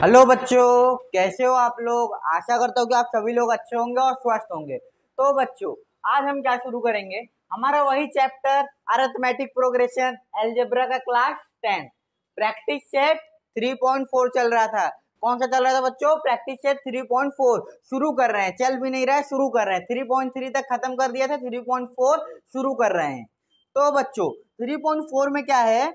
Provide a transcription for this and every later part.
Hello बच्चों, कैसे हो आप लोग। आशा करता हूँ कि आप सभी लोग अच्छे होंगे और स्वस्थ होंगे। तो बच्चों, आज हम क्या शुरू करेंगे, हमारा वही चैप्टर अरिथमेटिक प्रोग्रेशन अलजेब्रा का क्लास 10 प्रैक्टिस सेट 3.4 चल रहा था। कौन सा चल रहा था बच्चों? प्रैक्टिस सेट 3.4 शुरू कर रहे हैं। चल भी नहीं रहा है, शुरू कर रहे हैं। 3.3 तक खत्म कर दिया था, 3.4 शुरू कर रहे हैं। तो बच्चों 3.4 में क्या है,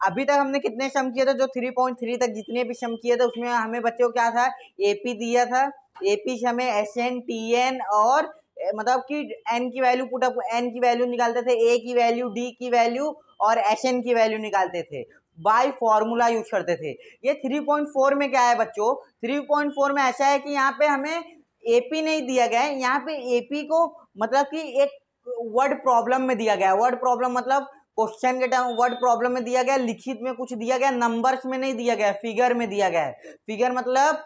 अभी तक हमने कितने सम किए थे? जो 3.3 तक जितने भी सम किए थे उसमें हमें बच्चों को क्या था, एपी दिया था। एपी से हमें एसएन टीएन और मतलब कि एन की वैल्यू पुट अप, एन की वैल्यू निकालते थे, ए की वैल्यू, डी की वैल्यू और एसएन की वैल्यू निकालते थे, बाय फॉर्मूला यूज करते थे। ये 3.4 में क्या है बच्चों, 3.4 में ऐसा है कि यहाँ पे हमें एपी नहीं दिया गया है। यहाँ पे एपी को मतलब कि एक वर्ड प्रॉब्लम में दिया गया है। वर्ड प्रॉब्लम मतलब क्वेश्चन के टाइम वर्ड प्रॉब्लम में दिया गया, लिखित में कुछ दिया गया, नंबर्स में नहीं दिया गया, फिगर में दिया गया है। फिगर मतलब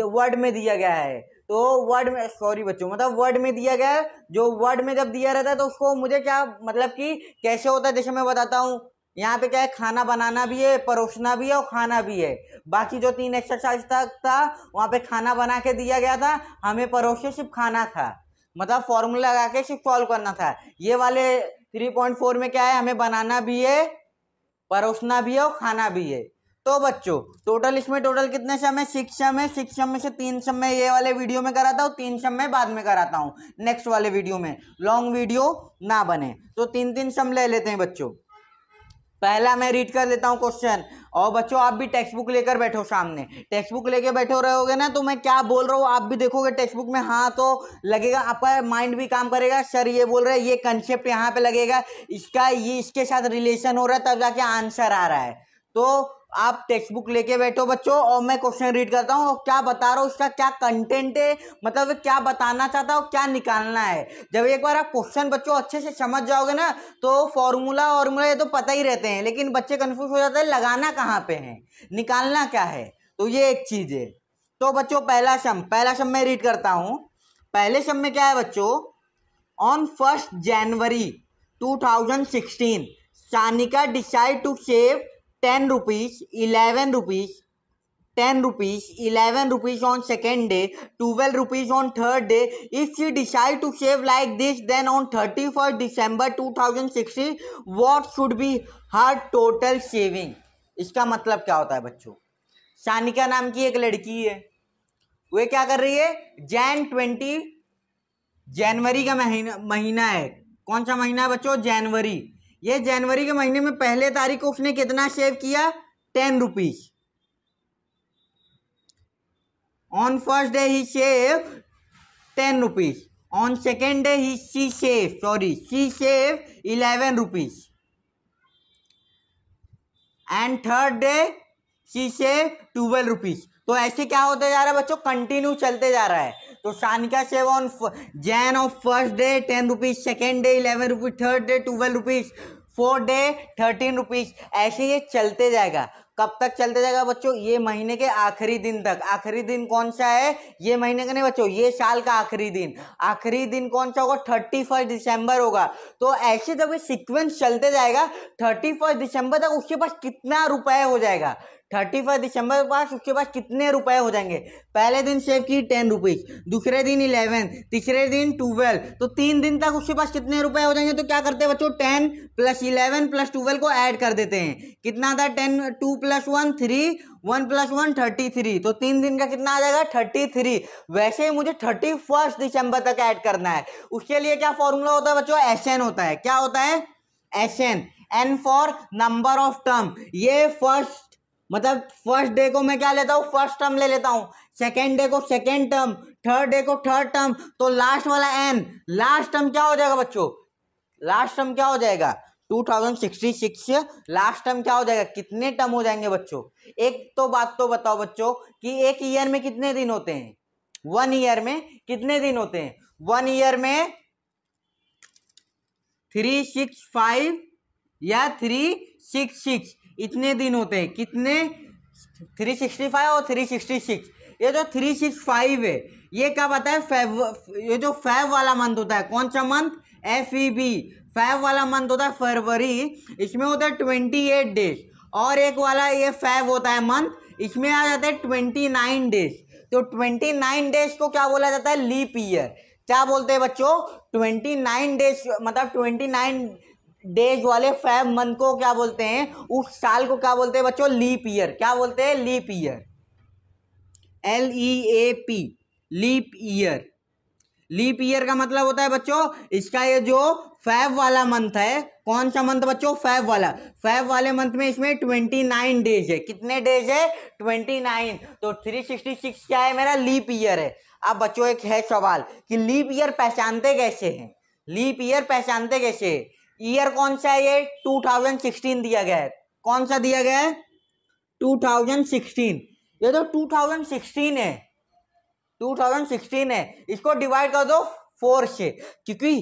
वर्ड में दिया गया है। तो वर्ड में, सॉरी बच्चों, मतलब वर्ड में दिया गया है। जो वर्ड में जब दिया रहता है तो उसको मुझे क्या मतलब कि कैसे होता है, जैसे मैं बताता हूँ। यहाँ पे क्या है, खाना बनाना भी है, परोसना भी है और खाना भी है। बाकी जो 3 एक्सरसाइज तक था वहां पे खाना बना के दिया गया था, हमें परोसे सिर्फ खाना था, मतलब फॉर्मूला लगा के सिर्फ सॉल्व करना था। ये वाले 3.4 में क्या है, हमें बनाना भी है, परोसना भी है और खाना भी है। तो बच्चों टोटल इसमें टोटल कितने सम है? 6 सम है। 6 सम में से 3 सम में ये वाले वीडियो में कराता हूँ, 3 सम में बाद में कराता हूँ नेक्स्ट वाले वीडियो में, लॉन्ग वीडियो ना बने। तो 3-3 सम ले लेते हैं बच्चों। पहला मैं रीड कर लेता हूँ क्वेश्चन। और बच्चों आप भी टेक्स्ट बुक लेकर बैठो, सामने टेक्स्ट बुक लेके बैठे रहोगे ना तो मैं क्या बोल रहा हूँ आप भी देखोगे टेक्स्ट बुक में। हाँ तो लगेगा, आपका माइंड भी काम करेगा, सर ये बोल रहे हैं, ये कंसेप्ट यहाँ पे लगेगा, इसका ये इसके साथ रिलेशन हो रहा है, तब जाके आंसर आ रहा है। तो आप टेक्स्ट बुक लेके बैठो बच्चों और मैं क्वेश्चन रीड करता हूँ और क्या बता रहा हूँ, उसका क्या कंटेंट है, मतलब क्या बताना चाहता हूँ, क्या निकालना है। जब एक बार आप क्वेश्चन बच्चों अच्छे से समझ जाओगे ना तो फॉर्मूला ये तो पता ही रहते हैं, लेकिन बच्चे कंफ्यूज हो जाते हैं लगाना कहाँ पे है, निकालना क्या है। तो ये एक चीज है। तो बच्चों पहला सम मैं रीड करता हूँ। पहले सम में क्या है बच्चों, on 1 January 2016 Sanika decide to save 10 rupees, 11 rupees, 10 rupees, 11 rupees on second day, 12 rupees on third day. If she decide to save like this, then on 31st December 2016, what should be her total saving? इसका मतलब क्या होता है बच्चों? सानिका नाम की एक लड़की है, वो क्या कर रही है, जनवरी का महीना है। कौन सा महीना है बच्चों? जनवरी। ये जनवरी के महीने में पहले तारीख को उसने कितना सेव किया? 10 rupees. On first day he saved 10 rupees. On second day she saved 11 rupees. And third day she saved 12 rupees. तो ऐसे क्या होते जा रहा है बच्चों, कंटिन्यू चलते जा रहा है। तो Sanika save on Jain of first day 10 rupees, second day 11 rupees, third day 12 rupees, fourth day 13 rupees, ऐसे ये चलते जाएगा। कब तक चलते जाएगा बच्चों? ये महीने के आखिरी दिन तक। आखिरी दिन कौन सा है? ये महीने का नहीं बच्चों, ये साल का आखिरी दिन। आखिरी दिन कौन सा होगा? 31 दिसंबर होगा। तो ऐसे जब ये सीक्वेंस चलते जाएगा 31 दिसंबर तक उसके पास कितना रुपए हो जाएगा, 31 दिसंबर के पास उसके पास कितने रुपए हो जाएंगे। पहले दिन सेव की 10 रुपीज, दूसरे दिन 11, तीसरे दिन 12, तो 3 दिन तक उसके पास कितने रुपए हो जाएंगे। तो क्या करते हैं बच्चों, 10 + 11 + 12 को ऐड कर देते हैं। कितना था? 10, 2 + 1 3, 1 + 1 33। तो 3 दिन का कितना आ जाएगा? 33। वैसे ही मुझे 31 दिसंबर तक ऐड करना है। उसके लिए क्या फॉर्मूला होता है बच्चों? एसएन होता है। क्या होता है? SN, N for number of term. ये फर्स्ट डे को मैं क्या लेता हूँ? फर्स्ट टर्म ले लेता हूँ, सेकेंड डे को सेकेंड टर्म, थर्ड डे को थर्ड टर्म, तो लास्ट वाला एन, लास्ट टर्म क्या हो जाएगा बच्चों? लास्ट टर्म क्या हो जाएगा? 2066। लास्ट टर्म क्या हो जाएगा? कितने टर्म हो जाएंगे बच्चों? एक तो बात तो बताओ बच्चों कि एक ईयर में कितने दिन होते हैं? 1 ईयर में कितने दिन होते हैं? 1 ईयर में 365 या 366 इतने दिन होते हैं। कितने? 365 और 366। ये जो 365 है ये क्या आता है? ये जो फेब वाला मंथ होता है, कौन सा मंथ? FEB। फेब वाला मंथ होता है फरवरी, इसमें होता है 28 डेज। और एक वाला ये फेब होता है मंथ, इसमें आ जाते हैं 29 डेज। तो 29 डेज को क्या बोला जाता है? Leap year. क्या बोलते हैं बच्चों? 29 डेज मतलब 29 डेज वाले फेब मंथ को क्या बोलते हैं? उस साल को क्या बोलते हैं बच्चों? Leap year. क्या बोलते हैं? Leap year. LEAP, leap year. Leap year का मतलब होता है बच्चों, इसका ये जो फैब वाला मंथ है, कौन सा मंथ बच्चों? फैब वाला। फैब वाले मंथ में इसमें 29 डेज है। कितने डेज है? 29। तो 366 क्या है मेरा? लीप ईयर है। अब बच्चों एक है सवाल कि लीप ईयर पहचानते कैसे हैं? लीप ईयर पहचानते कैसे? ईयर कौन सा है? ये 2016 दिया गया है। कौन सा दिया गया है? 2016। ये तो 2016 है, 2016 है। इसको डिवाइड कर दो 4 से, क्योंकि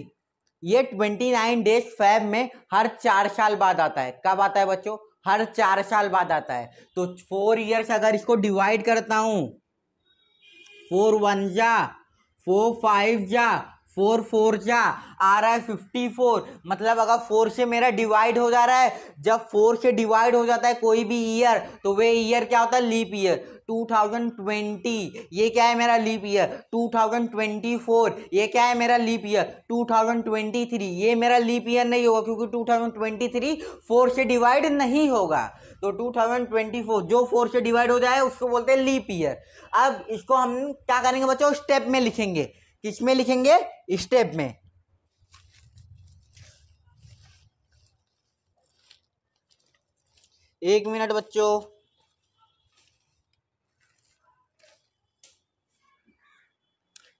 ये 29 डेज फैब में हर 4 साल बाद आता है। कब आता है बच्चों? हर 4 साल बाद आता है। तो 4 ईयर्स अगर इसको डिवाइड करता हूं, 4 1 जा, 4 5 जा, 4 4 जा, आ रहा है 54। मतलब अगर 4 से मेरा डिवाइड हो जा रहा है, जब 4 से डिवाइड हो जाता है कोई भी ईयर, तो वे ईयर क्या होता है? Leap year. 2020 ये क्या है मेरा? Leap year. 2024 ये क्या है मेरा? Leap year. 2023 ये मेरा लीप ईयर नहीं होगा, क्योंकि 2023 4 से डिवाइड नहीं होगा। तो 2024 जो 4 से डिवाइड हो जाए उसको बोलते हैं लीप ईयर। अब इसको हम क्या करेंगे बच्चों? स्टेप में लिखेंगे। किसमें लिखेंगे? स्टेप में। एक मिनट बच्चों।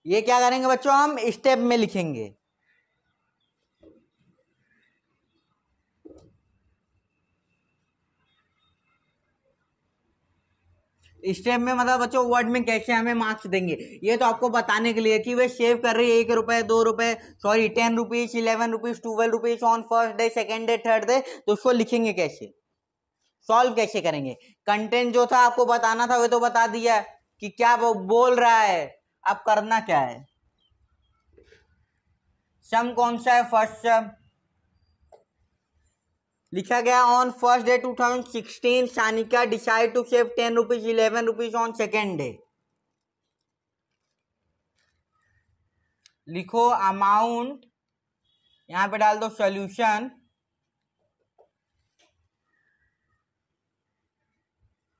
ये क्या करेंगे बच्चों? हम स्टेप में लिखेंगे। स्टेप में मतलब बच्चों वर्ड में कैसे हमें मार्क्स देंगे, ये तो आपको बताने के लिए कि वे सेव कर रही है 1 रुपए 2 रुपए, sorry 10 rupees, 11 rupees, 12 rupees on first day, second day, third day. तो उसको लिखेंगे कैसे? सॉल्व कैसे करेंगे? कंटेंट जो था आपको बताना था, वे तो बता दिया कि क्या वो बोल रहा है। अब करना क्या है? सम कौन सा है? फर्स्ट सम लिखा गया on first day 2016 Sanika decide to save 10 rupees 11 rupees on second day. लिखो अमाउंट, यहां पे डाल दो solution.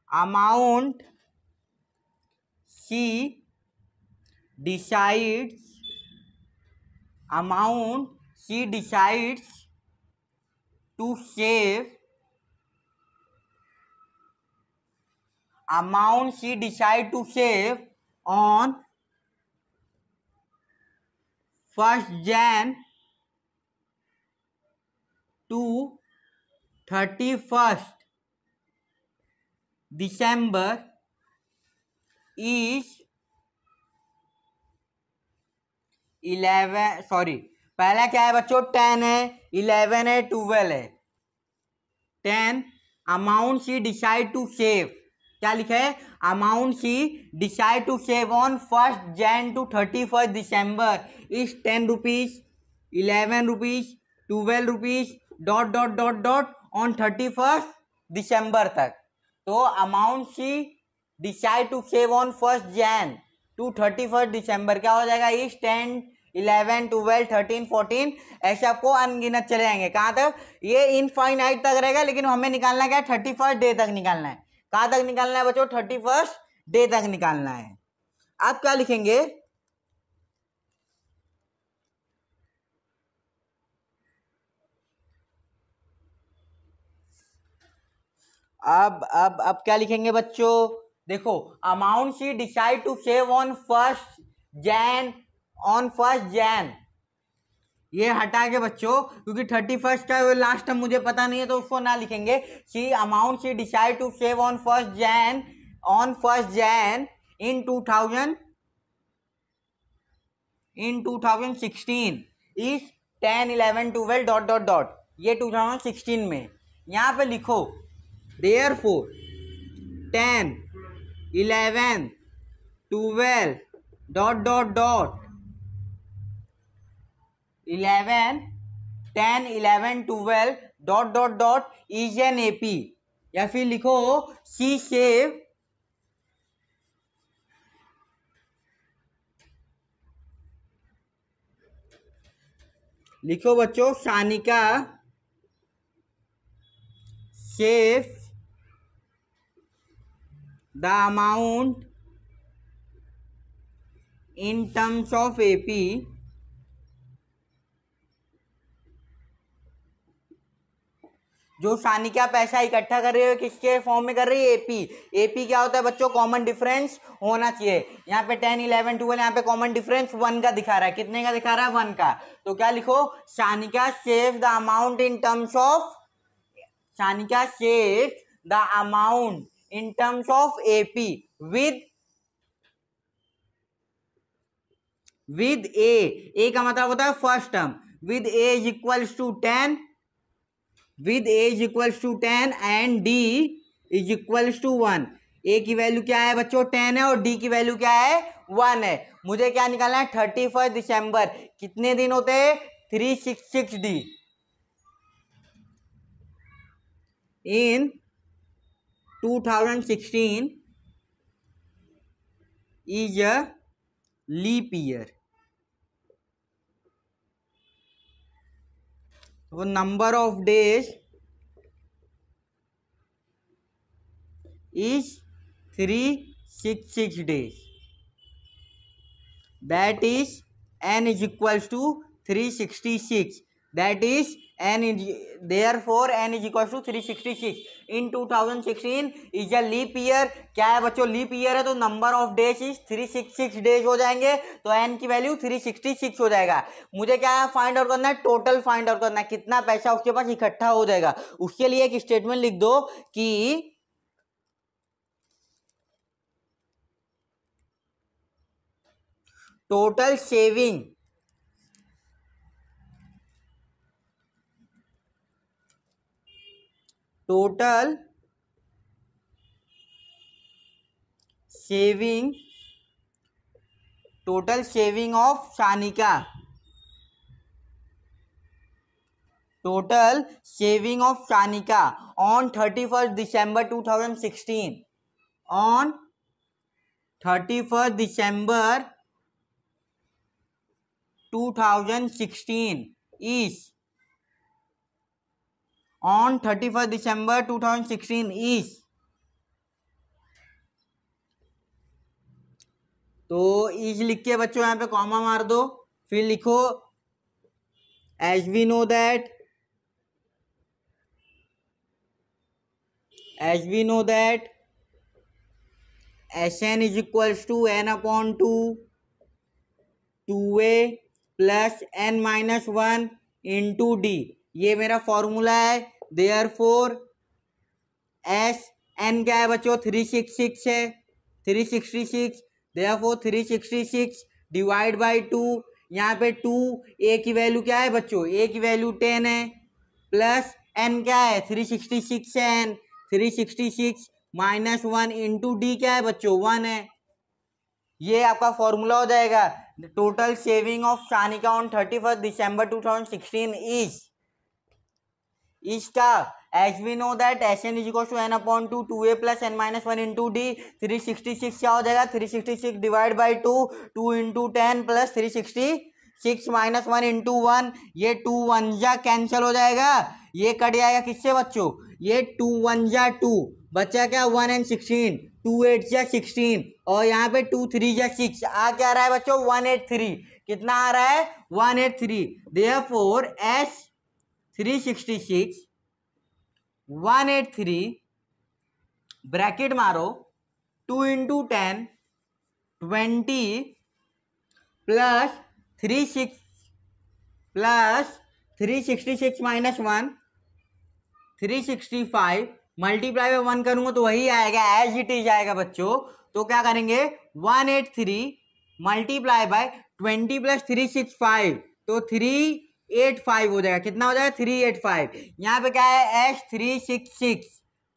Amount she decides, amount she decides to save, amount she decide to save on 1st Jan to 31st December is 11, sorry पहला क्या है बच्चों? 10 है, 11 है, 12 है। 10 amount she decide to save, क्या लिखा है? Amount she decide to save on 1st Jan to 31st December is 10 rupees, 11 rupees, 12 rupees, dot dot dot dot on 31st December तक। तो amount she decide to save on 1st Jan to 31st December क्या हो जाएगा? Is 10, 11, 12, 13, 14, ऐसे आपको अनगिनत चले जाएंगे। कहाँ तक? ये इनफाइनाइट तक रहेगा, लेकिन हमें निकालना क्या है? 31st डे तक निकालना है। कहाँ तक निकालना है बच्चों? 31st डे तक निकालना है। आप क्या लिखेंगे? अब क्या लिखेंगे बच्चों? देखो amount she decide to save on 1st Jan, on 1st Jan ये हटा के बच्चों, क्योंकि 31st का लास्ट टर्म मुझे पता नहीं है तो उसको ना लिखेंगे। She amount she decide to save on 1st Jan, on 1st Jan in 2016 is 10, 11, 12 dot dot dot, ये 2016 में। यहाँ पे लिखो therefore 10, 11, 12 dot dot dot 11, 10, 11, 12 dot dot dot is an AP, या फिर लिखो सी सेव लिखो बच्चों, Sanika save the amount in terms of AP जो सानिका पैसा इकट्ठा कर रही है किसके फॉर्म में कर रही है, एपी। एपी क्या होता है बच्चों, कॉमन डिफरेंस होना चाहिए। यहाँ पे 10, 11, 12 यहाँ पे कॉमन डिफरेंस 1 का दिखा रहा है। कितने का दिखा रहा है, 1 का। तो क्या लिखो, Sanika save the amount in terms of, Sanika save the amount in terms of AP with a का मतलब होता है first term, with a is equals to 10, with a is equals to 10 and d is equals to 1। a की value क्या है बच्चों, 10 है, और d की वैल्यू क्या है, 1 है। मुझे क्या निकालना है, 31 दिसंबर। कितने दिन होते हैं, 366 D in 2016 is a leap year। वो number of days is 366 days, that is n is equals to 366, that is n is, therefore n is equals to 366 in 2016 is a leap year। क्या है बच्चों, leap year है, तो number of days is 366 days हो जाएंगे, तो n की value 366 हो जाएगा। मुझे क्या है, फाइंड आउट करना है, टोटल फाइंड आउट करना है, कितना पैसा उसके पास इकट्ठा हो जाएगा। उसके लिए एक स्टेटमेंट लिख दो कि total saving of Sanika, total saving of Sanika on 31 December 2016, on 31 December 2016 is, on 31 December 2016 is, तो इज लिख के बच्चों यहाँ पे कॉमा मार दो, फिर लिखो as we know that Sn is equals to n upon 2 2a plus n minus 1 into d, ये मेरा फॉर्मूला है। देयरफॉर एस एन क्या है बच्चों, 366 है, 366, देयरफॉर 366 डिवाइड बाई 2, यहाँ पे 2, ए की वैल्यू क्या है बच्चों, ए की वैल्यू 10 है, प्लस एन क्या है 366 है, एन 366 माइनस 1 इंटू डी क्या है बच्चों 1 है। ये आपका फॉर्मूला हो जाएगा। Total saving of Sanika on 31 December 2016 is का, as we know that Sn is equal to n upon 2 2a plus n minus 1 into D. 366 क्या हो जाएगा, 366 divide by 2, 2 into 10 plus 366 minus 1 into 1, ये 2 1 जा कैंसिल हो जाएगा, ये कट जाएगा किससे बच्चों, ये 2 1 जा 2, बच्चा क्या 1 and 16, 2 8 जा 16, और यहाँ पे 2 3 जा 6, आ क्या आ रहा है बच्चों 183, कितना आ रहा है 183। देयरफॉर S 366 183 ब्रैकेट मारो 2 into 10 20 plus 366 minus 1 365 multiply by 1 करूंगा तो वही आएगा, एज इट इज आएगा बच्चों। तो क्या करेंगे 183 मल्टीप्लाई बाय 20 प्लस 365, तो 385 हो जाएगा, कितना हो जाएगा 385। यहाँ पे क्या है S366,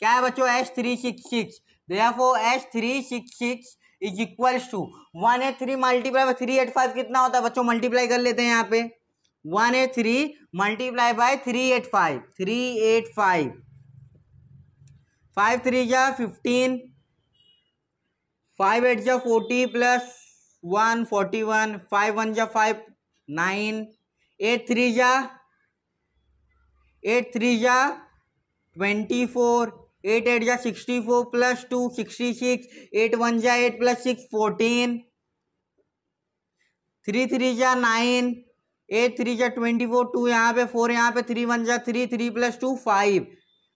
क्या है बच्चों S366, therefore S366 is equals to 183 multiply by 385 कितना होता है बच्चों, मल्टीप्लाई कर लेते हैं यहाँ पे 183 मल्टीप्लाई बाय 385 5 3 जा 15 5 8 जा 40 प्लस 1 41 5 1 जा 5 9 8 3 जा 24, 8 8 जा 64 प्लस 2 66, 8 1 जा 8 प्लस 6 14, 3 3 जा 9, 8 3 जा 24, 2 यहाँ पे 4 यहाँ पे 3 1 जा 3, 3 प्लस 2 5,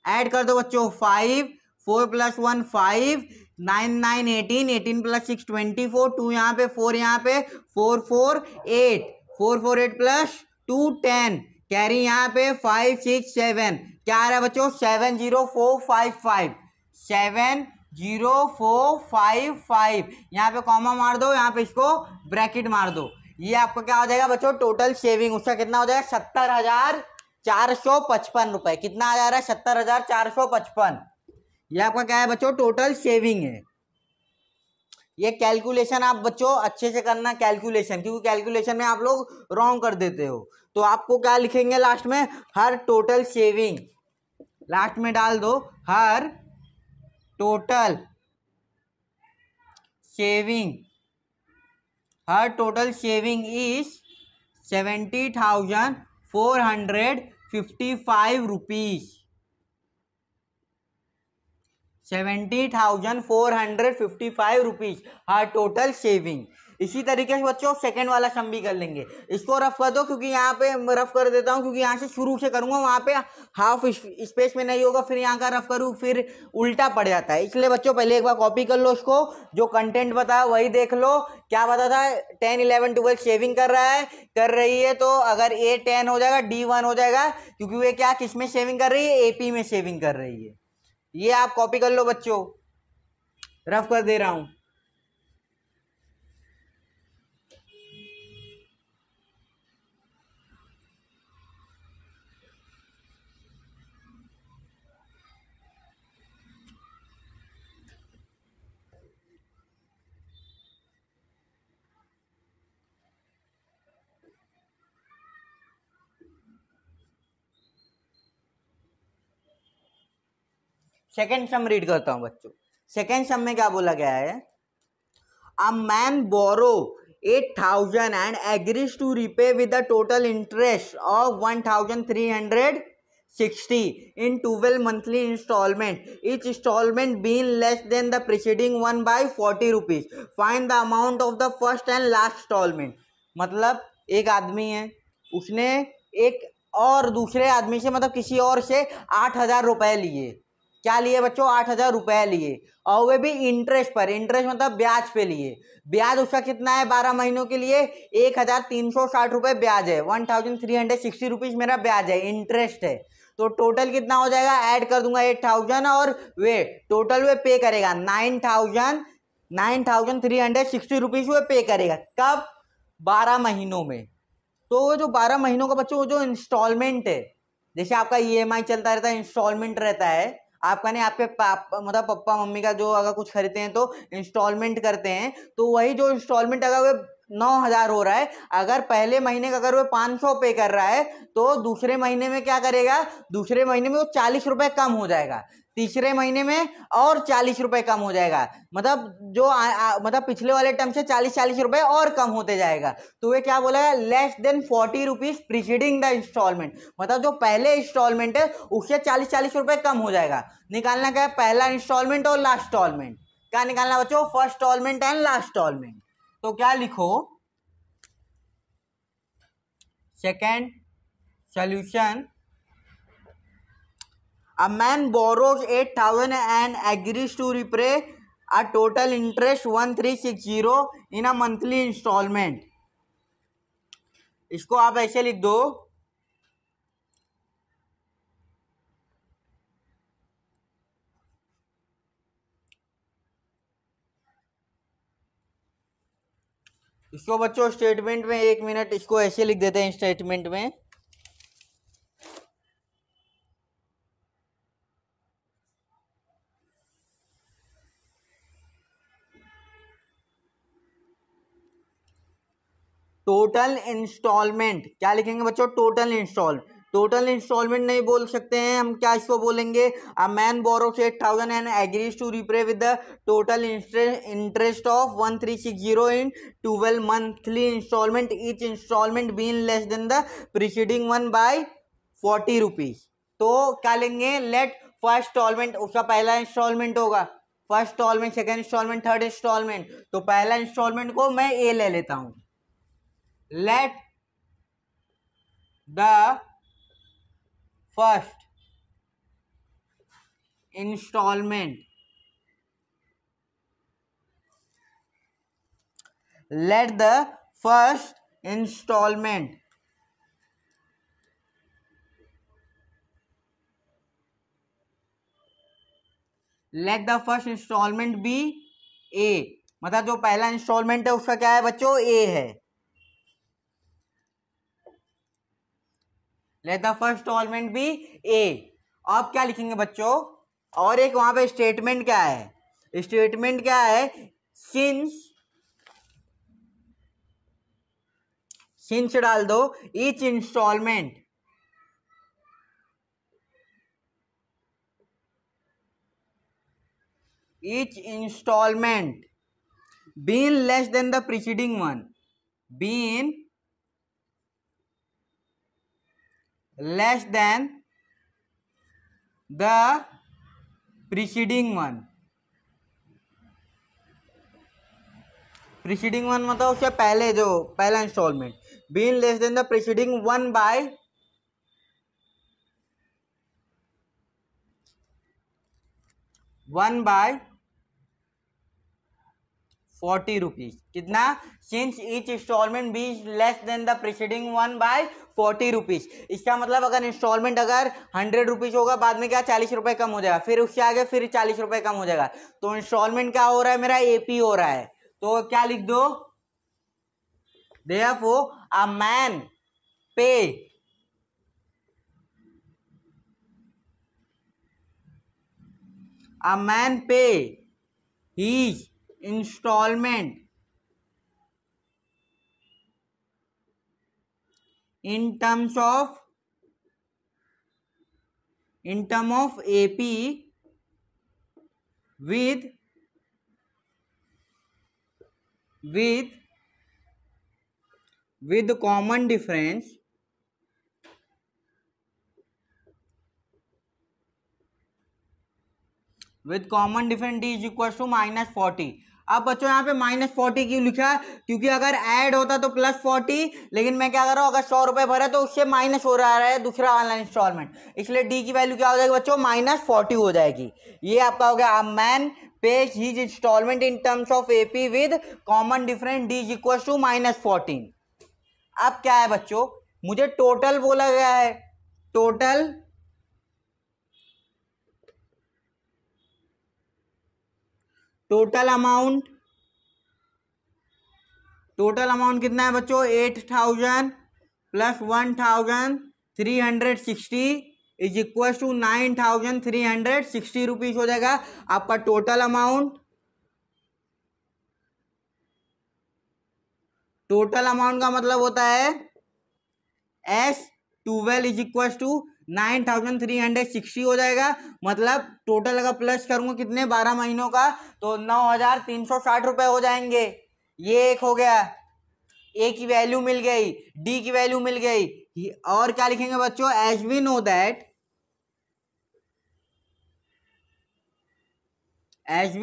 ऐड कर दो बच्चों 5, 4 प्लस 1 5, 9 9 18, 18 प्लस 6 24, 2 यहाँ पे 4 यहाँ पे 4 4 8, 4 4 8 प्लस 2 10, कैरी यहाँ पे 5 6 7, क्या आ रहा है बच्चों 70455, 70455, यहाँ पे कॉमा मार दो, यहाँ पे इसको ब्रैकेट मार दो, ये आपका क्या हो जाएगा बच्चों टोटल सेविंग, उसका कितना हो जाएगा 70,455 रुपए, कितना आ जा रहा है 70,455, ये आपका क्या है बच्चों टोटल सेविंग है। ये कैलकुलेशन आप बच्चों अच्छे से करना कैलकुलेशन, क्योंकि कैलकुलेशन में आप लोग रॉन्ग कर देते हो, तो आपको क्या लिखेंगे लास्ट में, हर टोटल सेविंग, लास्ट में डाल दो her total saving, her total saving is 70,455 rupees, 70,455 rupees her total saving. इसी तरीके से बच्चों सेकंड वाला सम भी कर लेंगे, इसको रफ कर दो, क्योंकि यहाँ पे रफ कर देता हूँ, क्योंकि यहाँ से शुरू से करूंगा, वहां पे हाफ स्पेस में नहीं होगा, फिर यहाँ का रफ करूँ फिर उल्टा पड़ जाता है, इसलिए बच्चों पहले एक बार कॉपी कर लो, उसको जो कंटेंट बताया वही देख लो, क्या बता था 10 11 12 शेविंग कर रहा है, कर रही है, तो अगर A 10 हो जाएगा D 1 हो जाएगा, क्योंकि वे क्या किस में शेविंग कर रही है, AP में शेविंग कर रही है। ये आप कॉपी कर लो बच्चों, रफ कर दे रहा हूं। सेकेंड सम रीड करता हूं बच्चों, सेकेंड सम में क्या बोला गया है, a man borrow 8,000 and agrees to repay with the total interest of 1,360 in 12 monthly installment, each installment being less than the preceding one by 40 rupees, find the amount of the first and last installment। मतलब एक आदमी है, उसने एक और दूसरे आदमी से मतलब किसी और से 8,000 रुपए लिए, क्या लिए बच्चों 8,000 रुपए लिए, और वे भी इंटरेस्ट पर, इंटरेस्ट मतलब ब्याज पे लिए, ब्याज उसका कितना है 12 महीनों के लिए 1,360 रुपए ब्याज है, 1,360 रुपीज मेरा ब्याज है, इंटरेस्ट है, तो टोटल कितना हो जाएगा, ऐड कर दूंगा 8,000 और वे टोटल वे पे करेगा 9,360 रुपीज वे पे करेगा, कब 12 महीनों में। तो वो जो 12 महीनों का बच्चों वो जो इंस्टॉलमेंट है, जैसे आपका EMI चलता रहता है, इंस्टॉलमेंट रहता है आपका, नहीं आपके मतलब पापा मम्मी का जो अगर कुछ खरीदते हैं तो इंस्टॉलमेंट करते हैं, तो वही जो इंस्टॉलमेंट अगर वो 9,000 हो रहा है, अगर पहले महीने का अगर वो 500 पे कर रहा है, तो दूसरे महीने में क्या करेगा, दूसरे महीने में वो 40 रुपए कम हो जाएगा, तीसरे महीने में और 40 रुपए कम हो जाएगा, मतलब जो मतलब पिछले वाले टर्म से 40 रुपए और कम होते जाएगा, तो वे क्या बोला है, less than 40 rupees preceding the instalment, मतलब जो पहले इंस्टॉलमेंट है उससे 40 रुपए कम हो जाएगा। निकालना क्या है, पहला इंस्टॉलमेंट और लास्ट इंस्टॉलमेंट, क्या निकालना बच्चों, first instalment and last instalment, तो क्या लिखो, second solution, a man borrows 8,000 and agrees to repay a total interest 1,360 in a monthly installment। इसको आप ऐसे लिख दो, इसको बच्चों स्टेटमेंट में, एक मिनट इसको ऐसे लिख देते हैं स्टेटमेंट में, टोटल इंस्टॉलमेंट क्या लिखेंगे बच्चों, टोटल इंस्टॉल, टोटल इंस्टॉलमेंट नहीं बोल सकते हैं हम, क्या इसको बोलेंगे, a man borrows 8,000 and agrees to repay with the total interest of 1360 in 12 monthly instalment, each instalment being less than the preceding one by 40 rupees. तो क्या लेंगे, लेट फर्स्ट इंस्टॉलमेंट, उसका पहला इंस्टॉलमेंट होगा, first instalment, second instalment, third instalment, तो पहला instalment को मैं ए ले लेता हूं, let the first instalment, let the first installment be A, मतलब जो पहला इंस्टॉलमेंट है उसका क्या है बच्चों, ए है। Let the first installment be A. अब क्या लिखेंगे बच्चों, और एक वहां पे स्टेटमेंट क्या है, स्टेटमेंट क्या है, सिंस डाल दो, each instalment being less than the preceding one, being less than the preceding one, preceding one मतलब उससे पहले जो पहला installment, being less than the preceding one by 40 rupees. कितना, since each installment be less than the preceding one by 40 rupees. इसका मतलब अगर instalment अगर 100 रुपीज होगा, बाद में क्या 40 रुपए कम हो जाएगा, फिर उससे आगे फिर 40 रुपए कम हो जाएगा, तो इंस्टॉलमेंट क्या हो रहा है मेरा, एपी हो रहा है। तो क्या लिख दो, देयरफॉर अ मैन पे his installment in terms of AP with common difference D is equal to -40। अब बच्चों यहाँ पे -40 क्यों लिखा, क्योंकि अगर ऐड होता तो +40, लेकिन मैं क्या कर रहा हूँ, अगर 100 रुपए भरा तो उससे माइनस हो रहा है दूसरा वाला इंस्टॉलमेंट, इसलिए डी की वैल्यू क्या हो जाएगी बच्चों, -40 हो जाएगी। ये आपका हो गया, a man pays his instalment in terms of AP with common difference d is equal to -14। अब क्या है बच्चों, मुझे टोटल बोला गया है, टोटल अमाउंट कितना है बच्चों, 8,000 plus 1,360 is equal to 9,360 rupees हो जाएगा आपका टोटल अमाउंट। का मतलब होता है S12 इज इक्वल टू 9,360 हो जाएगा, मतलब टोटल अगर प्लस करूंगा कितने 12 महीनों का, तो 9,360 रुपए हो जाएंगे। ये एक हो गया, ए की वैल्यू मिल गई, डी की वैल्यू मिल गई, और क्या लिखेंगे बच्चों, as we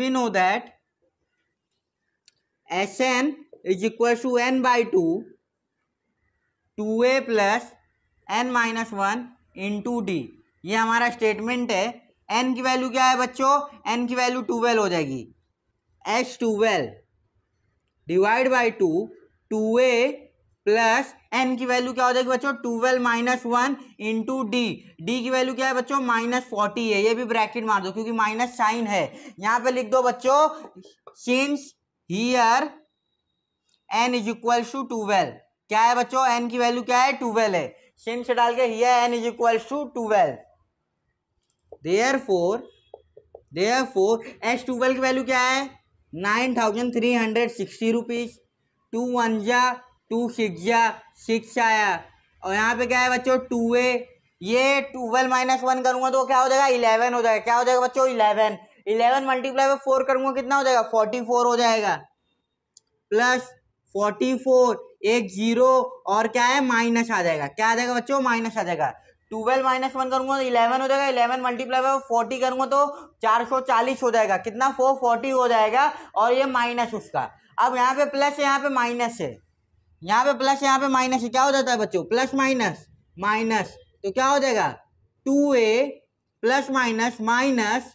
know that Sn is equal to n by 2a plus n minus 1 into d. ये हमारा स्टेटमेंट है। n की वैल्यू क्या है बच्चों, n की वैल्यू 12 हो जाएगी, S12 divide by 2a plus n की वैल्यू क्या हो जाएगी बच्चों, 12 माइनस 1 इंटू डी। डी की वैल्यू क्या है बच्चों, -40 है, ये भी ब्रैकेट मार दो क्योंकि माइनस साइन है। यहां पे लिख दो बच्चों, since here n is equal to 12, क्या है बच्चों, n की वैल्यू क्या है, 12 है, सिंस डाल के here n is equal to 12, therefore S12 की वैल्यू क्या है, 9,360 रुपीज, 2 1 जा 2 6 जा 6 आया, और यहाँ पे क्या है बच्चों 2a ये 12 माइनस 1 करूंगा तो क्या हो जाएगा 11 हो जाएगा। क्या हो जाएगा बच्चों 11। 11 मल्टीप्लाई में 4 करूंगा कितना हो जाएगा 44 हो जाएगा। प्लस 44 एक जीरो और क्या है माइनस आ जाएगा। क्या आ जाएगा बच्चों माइनस आ जाएगा। 12 माइनस 1 करूंगा तो 11 हो जाएगा। 11 मल्टीप्लाई में 40 करूंगा तो 440 हो जाएगा। कितना 440 हो जाएगा और ये माइनस उसका। अब यहाँ पे प्लस यहाँ पे माइनस है, यहाँ पे प्लस यहाँ पे माइनस है। क्या हो जाता है बच्चों प्लस माइनस माइनस, तो क्या हो जाएगा 2a प्लस माइनस माइनस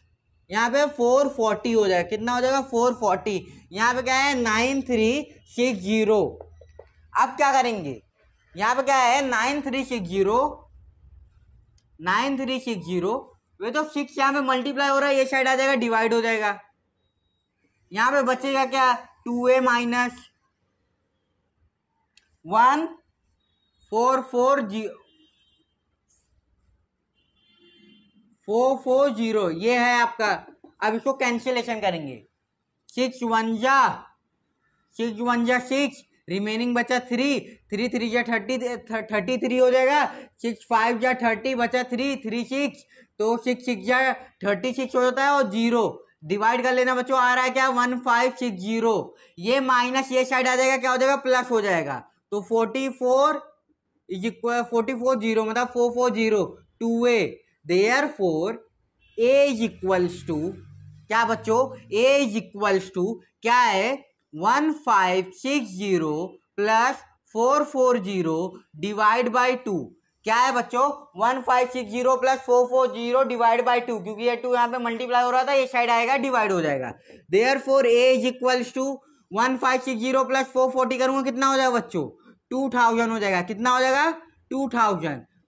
यहाँ पे 440 हो जाएगा। कितना हो जाएगा 440। यहाँ पे क्या है 9360। अब क्या करेंगे यहाँ पे क्या है 9360 वे तो 6 यहाँ पे मल्टीप्लाई हो रहा है, ये साइड आ जाएगा डिवाइड हो जाएगा। यहाँ पे बचेगा क्या 2a माइनस 440 ये है आपका। अब इसको कैंसिलेशन करेंगे। 6 1 जा 6, रिमेनिंग बचा 3 3 जा 33 हो जाएगा। 6 5 जा 30 बचा 3 3 6, तो 6 6 जा 36 हो जाता है और 0 डिवाइड कर लेना बच्चों। आ रहा है क्या 1560। ये माइनस ये साइड आ जाएगा, क्या हो जाएगा प्लस हो जाएगा। तो 44 इज इक्वल 440 मतलब 440 2a। Therefore a is equals to क्या बच्चों a इज इक्वल्स टू क्या है 1560 प्लस 440 डिवाइड बाई 2। क्या है बच्चों 1560 प्लस 440 डिवाइड बाई 2, क्योंकि ये 2 यहाँ पे मल्टीप्लाई हो रहा था, ये साइड आएगा डिवाइड हो जाएगा। Therefore a is equals to 1560 plus 440 करूंगा कितना हो जाएगा बच्चों 2000 हो जाएगा। कितना हो जाएगा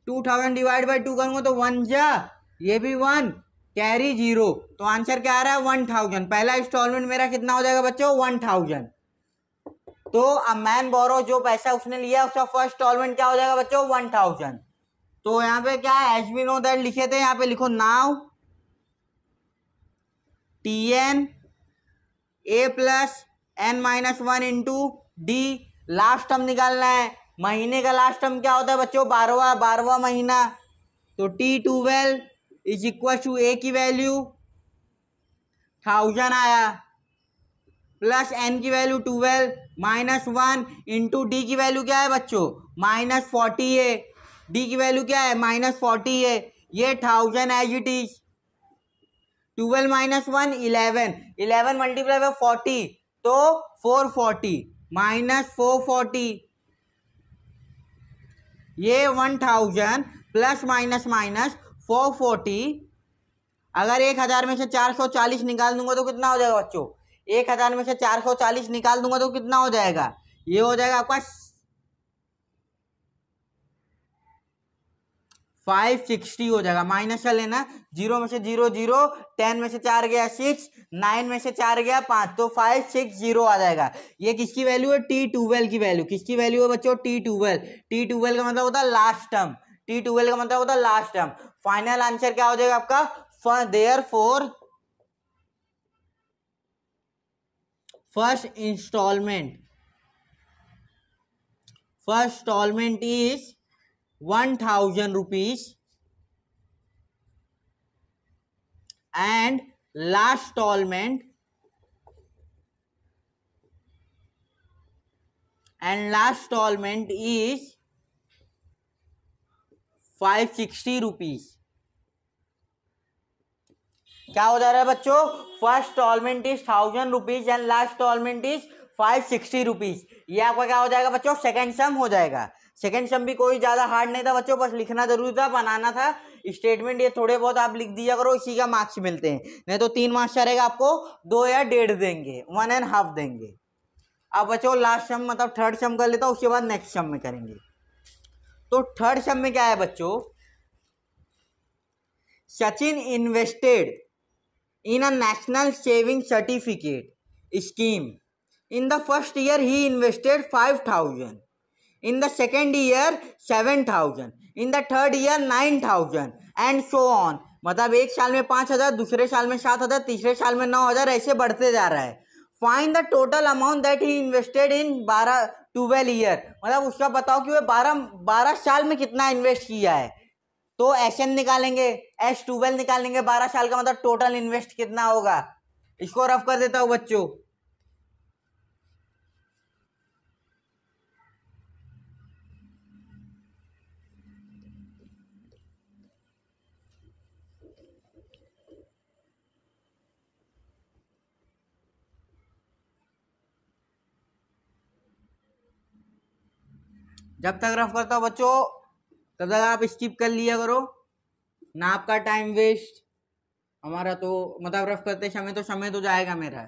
2000 डिवाइड बाई 2 करूंगा तो 1 जा ये भी 1 कैरी 0, तो आंसर क्या आ रहा है 1000। पहला इंस्टॉलमेंट मेरा कितना हो जाएगा बच्चों 1000। तो अ मैन बोरो जो पैसा उसने लिया उसका फर्स्ट इंस्टॉलमेंट क्या हो जाएगा बच्चों 1000। तो यहाँ पे क्या है एज वी नो दैट लिखे थे, यहाँ पे लिखो now TN A plus N minus 1 into D. Last term निकालना है। महीने का लास्ट टर्म क्या होता है बच्चों 12वां महीना। तो T12 is equal to A की वैल्यू 1000 आया प्लस N की वैल्यू 12 माइनस 1 इंटू डी की वैल्यू क्या है बच्चों -40 है। डी की वैल्यू क्या है -40 है। ये 1000 as it is. 12 minus 1 11 multiply by 40 तो 440 माइनस 440 ये 1000 प्लस माइनस माइनस 440। अगर 1000 में से 440 निकाल दूंगा तो कितना हो जाएगा बच्चों 1000 में से 440 निकाल दूंगा तो कितना हो जाएगा ये हो जाएगा आपका 560 हो जाएगा। माइनस का लेना 0 में से 0 0, 10 में से 4 गया 6, 9 में से 4 गया 5, तो 560 आ जाएगा। ये किसकी वैल्यू है T12 की वैल्यू। किसकी वैल्यू है बच्चों T12 का मतलब होता है लास्ट टर्म। T12 का मतलब होता है लास्ट टर्म। फाइनल आंसर क्या हो जाएगा आपका therefore first instalment is 1000 rupees and last installment is 560 rupees। क्या हो जा रहा है बच्चों first instalment is 1000 rupees and last instalment is 560 rupees. ये आपका क्या हो जाएगा बच्चों सेकंड सम हो जाएगा। सेकंड सम भी कोई ज्यादा हार्ड नहीं था बच्चों, बस लिखना जरूरी था, बनाना था। स्टेटमेंट ये थोड़े बहुत आप लिख दिया करो, इसी का मार्क्स मिलते हैं। नहीं तो 3 मार्क्स रहेगा आपको 2 या 1.5 देंगे, 1.5 देंगे। अब बच्चों लास्ट सम मतलब थर्ड सम कर लेता हूँ, उसके बाद नेक्स्ट सम में करेंगे। तो थर्ड सम में क्या है बच्चों Sachin invested in a national saving certificate scheme. In the first year he invested 5000, in the second year 7000, in the third year 9000 and so on। मतलब एक साल में 5000, दूसरे साल में 7000, तीसरे साल में 9000, ऐसे बढ़ते जा रहा है। Find the total amount that he invested in 12 year. मतलब उसका बताओ कि वो 12 साल में कितना इन्वेस्ट किया है। तो एसएन निकालेंगे, S12 निकालेंगे, 12 साल का मतलब टोटल इन्वेस्ट कितना होगा। इसको रफ कर देता हूं बच्चों। जब तक रफ करता हूं बच्चों तब तक आप स्किप कर लिया करो ना, आपका टाइम वेस्ट, हमारा तो मतलब रफ करते समय तो जाएगा मेरा।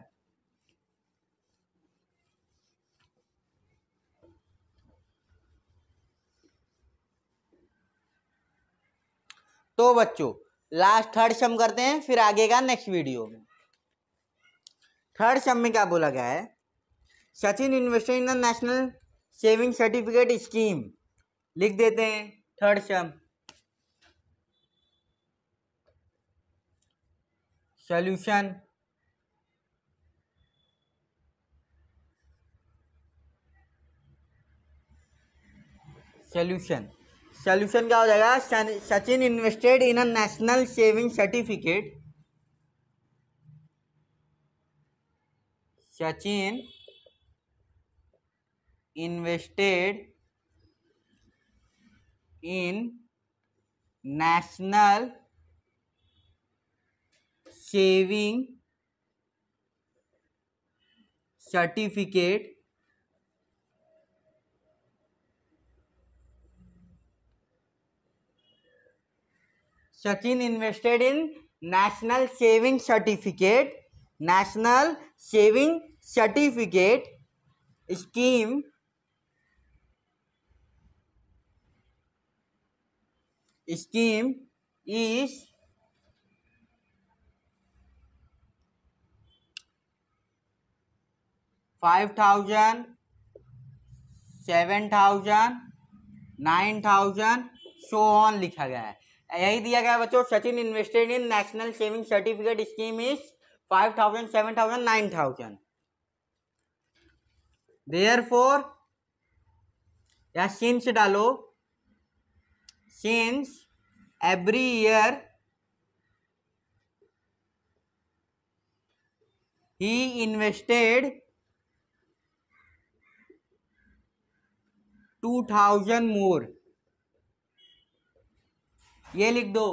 तो बच्चों लास्ट थर्ड सम करते हैं, फिर आगे का नेक्स्ट वीडियो में। थर्ड सम में क्या बोला गया है, Sachin invested in the national saving certificate scheme. लिख देते हैं थर्ड सम। सॉल्यूशन, सॉल्यूशन सॉल्यूशन क्या हो जाएगा, Sachin invested in a national saving certificate, Sachin invested in national saving certificate Sachin invested in national saving certificate, national saving certificate scheme is 5,000, 7,000, 9,000 so on लिखा गया है। यही दिया गया है बच्चों, Sachin invested in national saving certificate scheme is 5,000, 7,000, 9,000। Therefore या since डालो, since every year he invested 2,000 more, ये लिख दो,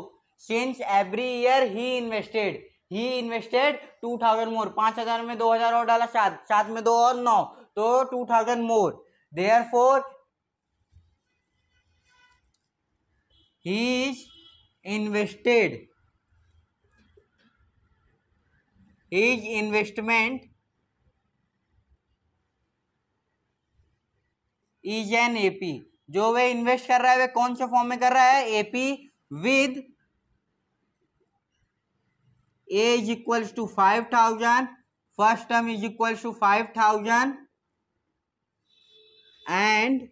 सिंस एवरी ईयर ही इन्वेस्टेड 2,000 मोर, 5,000 में 2,000 और डाला, 7 में 2 और 9, तो 2,000 more. Therefore his investment is an AP, जो वे इन्वेस्ट कर रहा है वे कौन से फॉर्म में कर रहा है, AP with a is equals to 5,000, first term is equals to 5,000 and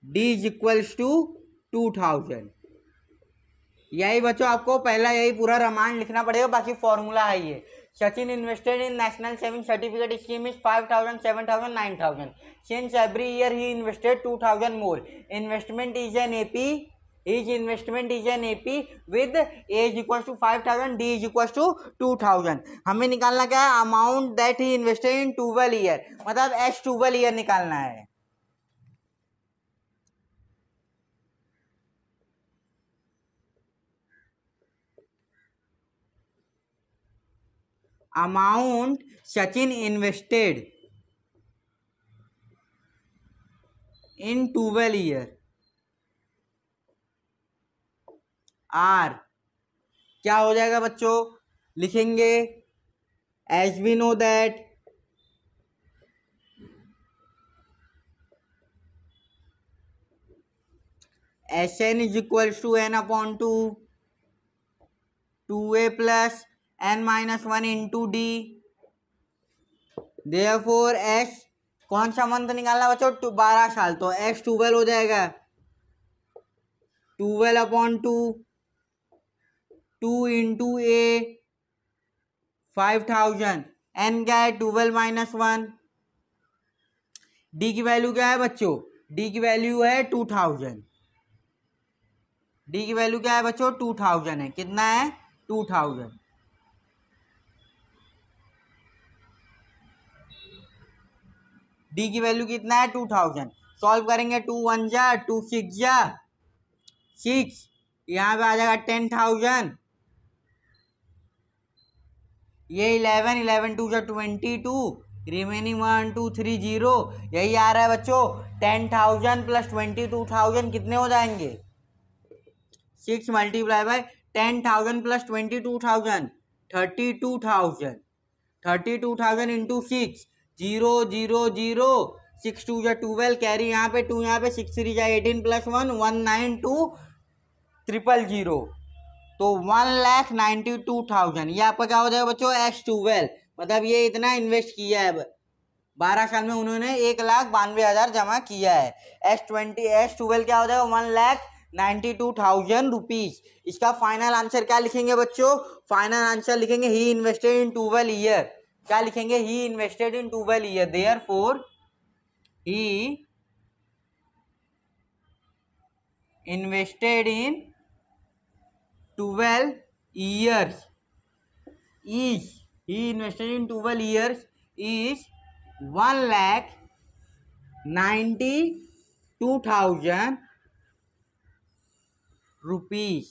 d is equals to 2,000। यही बच्चों आपको पहला यही पूरा रामायण लिखना पड़ेगा, बाकी फॉर्मूला है ये। Sachin invested in national saving certificate scheme is 5,000, 7,000, 9,000। Since every year he invested 2,000 more, investment is an AP, his investment is an AP with A is equals to 5,000, D is equals to 2,000। हमें निकालना क्या है, amount that he invested in 12 year, मतलब S12 year निकालना है। Amount Sachin invested in 12 year are क्या हो जाएगा बच्चों, लिखेंगे as we know that Sn is equals to n upon 2, 2a plus n minus 1 into d। Therefore s कौन सा मंथ निकालना बच्चों, 12 साल, तो S12 हो जाएगा 12 अपॉन 2, 2 इंटू ए 5,000, n क्या है 12 माइनस 1, डी की वैल्यू क्या है बच्चों, डी की वैल्यू है 2,000। डी की वैल्यू क्या है बच्चों 2000 है। कितना है 2000। डी की वैल्यू कितना है 2000। सॉल्व करेंगे 2 1 जा 2 6 जा 6, यहाँ पे आ जाएगा 10,000। ये 11 11 2 जा 22, रिमेनिंग 1 2 3 0, यही आ रहा है बच्चों 10,000 प्लस 22,000 कितने हो जाएंगे 6 मल्टीप्लाई बाय 10,000 प्लस 22,000 32,000। 32,000 इंटू 6 0 0 0 6 2 जा 12, कैरी यहाँ पे 2 यहाँ पे 6 3 जा 18 प्लस 1 192,000। तो 1,92,000 ये आपका क्या हो जाएगा बच्चों S12। मतलब ये इतना इन्वेस्ट किया है 12 साल में, उन्होंने 1,92,000 जमा किया है। S12 क्या हो जाएगा 1,92,000 रुपीज। इसका फाइनल आंसर क्या लिखेंगे बच्चों, फाइनल आंसर लिखेंगे ही इन्वेस्टेड इन 12 ईयर। क्या लिखेंगे he invested in 12 year, therefore he invested in 12 years is he invested in 12 years is 1,92,000 rupees.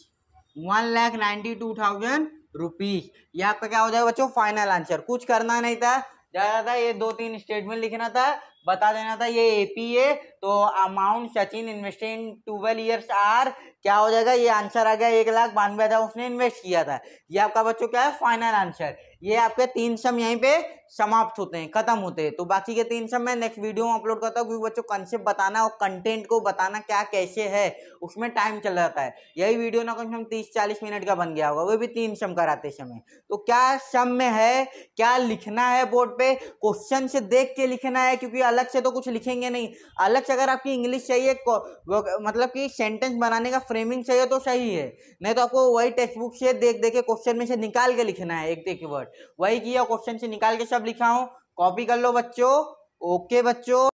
1,92,000 rupees. ये आपका क्या हो जाएगा बच्चों फाइनल आंसर। कुछ करना नहीं था ज्यादा था, ये 2-3 स्टेटमेंट लिखना था, बता देना था ये एपी है। तो amount Sachin invested in 12 years are क्या हो जाएगा, ये आंसर आ गया 1,92,000 उसने इन्वेस्ट किया था। ये आपका बच्चों क्या है फाइनल आंसर। ये आपके 3 सम यहीं पे समाप्त होते हैं, खत्म होते हैं। तो बाकी के 3 सम मैं नेक्स्ट वीडियो में अपलोड करता हूँ, क्योंकि बच्चों कंसेप्ट बताना और कंटेंट को बताना क्या कैसे है उसमें टाइम चल जाता है। यही वीडियो ना कम से कम 30-40 मिनट का बन गया होगा, वो भी 3 सम कराते समय। तो क्या सम में है, क्या लिखना है बोर्ड पे, क्वेश्चन से देख के लिखना है, क्योंकि अलग से तो कुछ लिखेंगे नहीं। अलग से अगर आपकी इंग्लिश चाहिए मतलब कि सेंटेंस बनाने का फ्रेमिंग चाहिए तो सही है, नहीं तो आपको वही टेक्स्ट बुक से देख देख के क्वेश्चन में से निकाल के लिखना है एक एक वर्ड। वही किया, क्वेश्चन से निकाल के सब लिखा हूं, कॉपी कर लो बच्चों। ओके बच्चों।